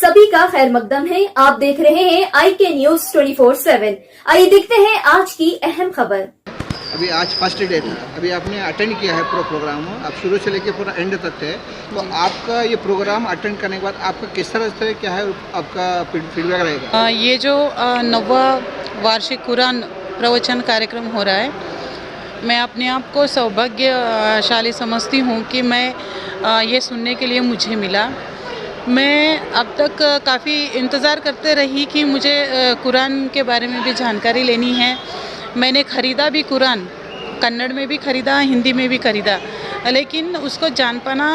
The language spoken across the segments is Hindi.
सभी का खैर मकदम है। आप देख रहे हैं IK न्यूज 24/7। आइए देखते हैं आज की अहम खबर। अभी आज फर्स्ट डे था, अभी आपने अटेंड किया है पूरा प्रोग्राम, आप शुरू से लेके पूरा एंड तक थे, तो आपका ये प्रोग्राम अटेंड करने के बाद आपका किस तरह से क्या है आपका फीडबैक रहेगा? ये जो 9वां वार्षिक कुरान प्रवचन कार्यक्रम हो रहा है, मैं अपने आप को सौभाग्यशाली समझती हूँ कि मैं ये सुनने के लिए मुझे मिला। मैं अब तक काफ़ी इंतज़ार करते रही कि मुझे कुरान के बारे में भी जानकारी लेनी है। मैंने ख़रीदा भी कुरान, कन्नड़ में भी ख़रीदा, हिंदी में भी ख़रीदा, लेकिन उसको जान पाना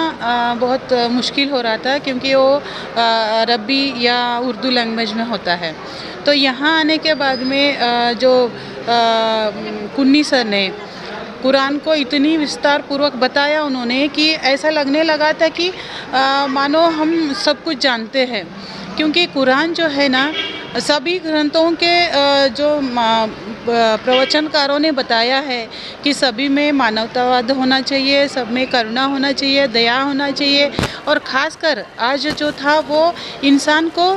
बहुत मुश्किल हो रहा था क्योंकि वो अरबी या उर्दू लैंग्वेज में होता है। तो यहाँ आने के बाद में जो कुन्नी सर ने कुरान को इतनी विस्तार पूर्वक बताया उन्होंने कि ऐसा लगने लगा था कि मानो हम सब कुछ जानते हैं, क्योंकि कुरान जो है ना, सभी ग्रंथों के जो प्रवचनकारों ने बताया है कि सभी में मानवतावाद होना चाहिए, सब में करुणा होना चाहिए, दया होना चाहिए, और ख़ासकर आज जो था वो इंसान को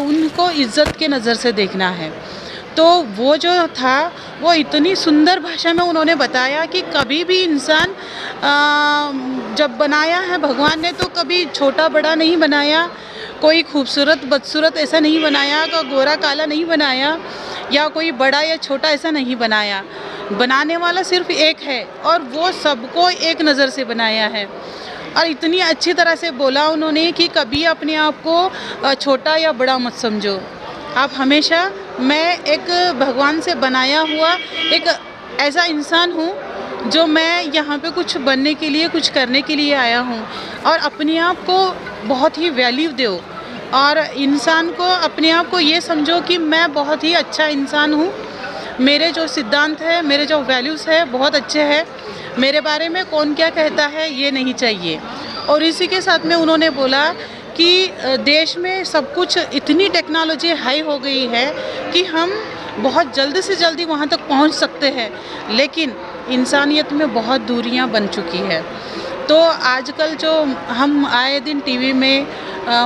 उनको इज़्ज़त के नज़र से देखना है। तो वो जो था वो इतनी सुंदर भाषा में उन्होंने बताया कि कभी भी इंसान जब बनाया है भगवान ने तो कभी छोटा बड़ा नहीं बनाया, कोई खूबसूरत बदसूरत ऐसा नहीं बनाया, कोई गोरा काला नहीं बनाया, या कोई बड़ा या छोटा ऐसा नहीं बनाया। बनाने वाला सिर्फ एक है और वो सबको एक नज़र से बनाया है। और इतनी अच्छी तरह से बोला उन्होंने कि कभी अपने आप को छोटा या बड़ा मत समझो। आप हमेशा, मैं एक भगवान से बनाया हुआ एक ऐसा इंसान हूँ जो मैं यहाँ पे कुछ बनने के लिए, कुछ करने के लिए आया हूँ, और अपने आप को बहुत ही वैल्यू दो और इंसान को अपने आप को ये समझो कि मैं बहुत ही अच्छा इंसान हूँ, मेरे जो सिद्धांत है, मेरे जो वैल्यूज़ है बहुत अच्छे हैं, मेरे बारे में कौन क्या कहता है ये नहीं चाहिए। और इसी के साथ में उन्होंने बोला कि देश में सब कुछ इतनी टेक्नोलॉजी हाई हो गई है कि हम बहुत जल्द से जल्दी वहाँ तक पहुँच सकते हैं, लेकिन इंसानियत में बहुत दूरियाँ बन चुकी है। तो आजकल जो हम आए दिन टीवी में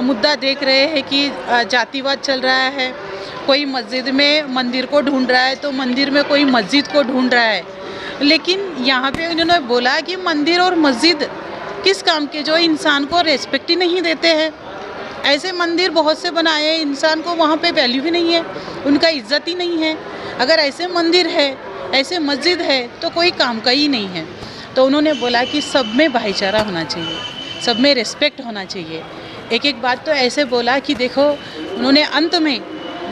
मुद्दा देख रहे हैं कि जातिवाद चल रहा है, कोई मस्जिद में मंदिर को ढूंढ रहा है तो मंदिर में कोई मस्जिद को ढूंढ रहा है, लेकिन यहाँ पे उन्होंने बोला कि मंदिर और मस्जिद किस काम के जो इंसान को रेस्पेक्ट ही नहीं देते हैं। ऐसे मंदिर बहुत से बनाए, इंसान को वहाँ पे वैल्यू ही नहीं है, उनका इज्जत ही नहीं है। अगर ऐसे मंदिर है, ऐसे मस्जिद है तो कोई काम का ही नहीं है। तो उन्होंने बोला कि सब में भाईचारा होना चाहिए, सब में रिस्पेक्ट होना चाहिए। एक एक बात तो ऐसे बोला कि देखो, उन्होंने अंत में,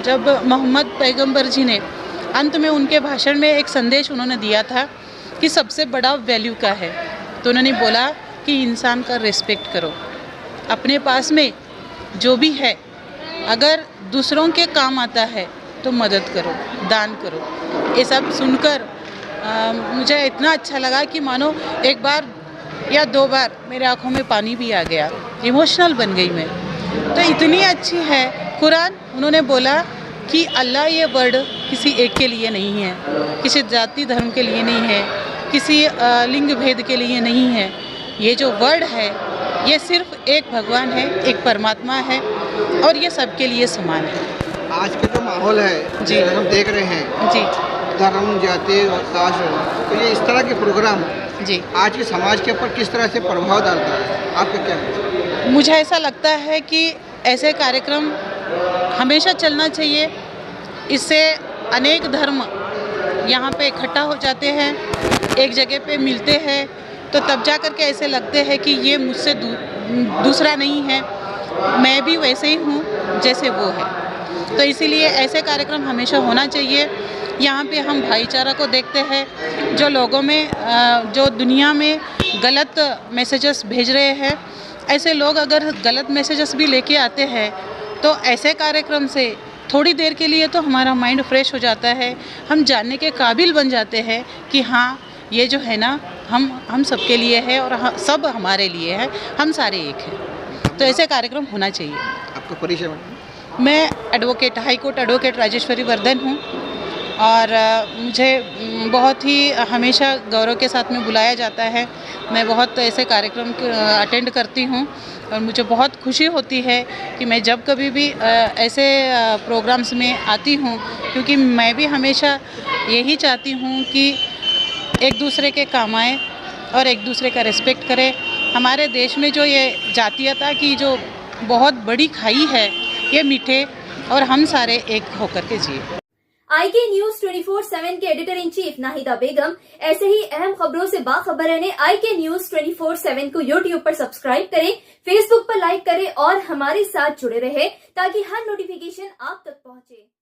जब मोहम्मद पैगंबर जी ने अंत में उनके भाषण में एक संदेश उन्होंने दिया था कि सबसे बड़ा वैल्यू का है, तो उन्होंने बोला कि इंसान का रिस्पेक्ट करो, अपने पास में जो भी है अगर दूसरों के काम आता है तो मदद करो, दान करो। ये सब सुनकर मुझे इतना अच्छा लगा कि मानो एक बार या दो बार मेरे आँखों में पानी भी आ गया, इमोशनल बन गई मैं। तो इतनी अच्छी है कुरान। उन्होंने बोला कि अल्लाह ये वर्ड किसी एक के लिए नहीं है, किसी जाति धर्म के लिए नहीं है, किसी लिंग भेद के लिए नहीं है। ये जो वर्ड है ये सिर्फ एक भगवान है, एक परमात्मा है, और ये सबके लिए समान है। आज के जो माहौल है जी, हम देख रहे हैं जी, धर्म, जाति और कास्ट, तो ये इस तरह के प्रोग्राम जी, आज के समाज के ऊपर किस तरह से प्रभाव डालता है, आपका क्या है? मुझे ऐसा लगता है कि ऐसे कार्यक्रम हमेशा चलना चाहिए। इससे अनेक धर्म यहाँ पे इकट्ठा हो जाते हैं, एक जगह पे मिलते हैं, तो तब जा कर के ऐसे लगते हैं कि ये मुझसे दूसरा नहीं है, मैं भी वैसे ही हूँ जैसे वो है। तो इसीलिए ऐसे कार्यक्रम हमेशा होना चाहिए। यहाँ पे हम भाईचारा को देखते हैं, जो लोगों में जो दुनिया में गलत मैसेजेस भेज रहे हैं, ऐसे लोग अगर गलत मैसेजेस भी लेके आते हैं तो ऐसे कार्यक्रम से थोड़ी देर के लिए तो हमारा माइंड फ्रेश हो जाता है, हम जानने के काबिल बन जाते हैं कि हाँ, ये जो है ना, हम सबके लिए है और सब हमारे लिए है, हम सारे एक हैं। तो ऐसे कार्यक्रम होना चाहिए। आपका परिचय? मैं advocate, high court advocate Rajeshwari Vardhan हूँ, और मुझे बहुत ही हमेशा गौरव के साथ में बुलाया जाता है। मैं बहुत ऐसे कार्यक्रम अटेंड करती हूँ और मुझे बहुत खुशी होती है कि मैं जब कभी भी ऐसे प्रोग्राम्स में आती हूँ, क्योंकि मैं भी हमेशा यही चाहती हूँ कि एक दूसरे के काम आए और एक दूसरे का रिस्पेक्ट करें। हमारे देश में जो ये जातीयता की जो बहुत बड़ी खाई है, ये मिटे और हम सारे एक होकर के जिए। IK न्यूज 24/7 के एडिटर इन चीफ नाहिदा बेगम ऐसे ही अहम खबरों से बाखबर रहने IK न्यूज 24/7 को YouTube पर सब्सक्राइब करें, Facebook पर लाइक करें और हमारे साथ जुड़े रहें ताकि हर नोटिफिकेशन आप तक पहुंचे।